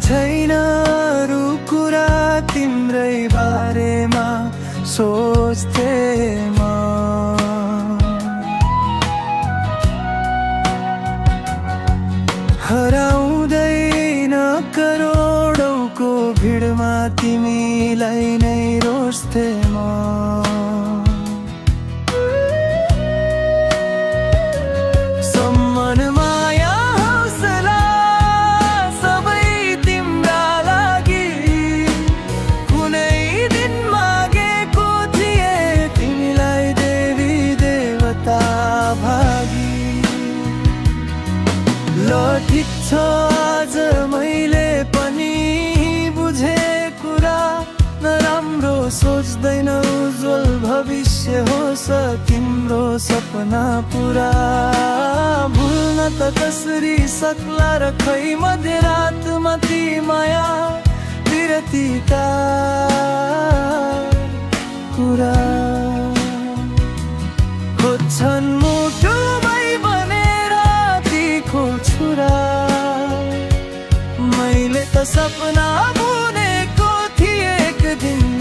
छैन अरू कुरा तिम्रै बारेमा सोच्थे म। हराउँदैन करोडौँको भिडमा तिमीलाई नै रोज्थे म। सम्मान माया हौसला सबै तिम्रा लागि कुनै दिन मागेको थिए तिमीलाई देवी देवता भागी। ल ठिक छ आज मैले पनि बुझे कुरा, नराम्रो सोच्दैन उज्जवल भविष्य होस् तिम्रो सपना पुरा। भुल्न त कसरी सक्ला र खै मध्यरातमा ती माया विरतीका कुरा। खोज्छन् मुटुमै बनेर तीखो छुरा, मैले त सपना बुनेको थिएँ एक दिन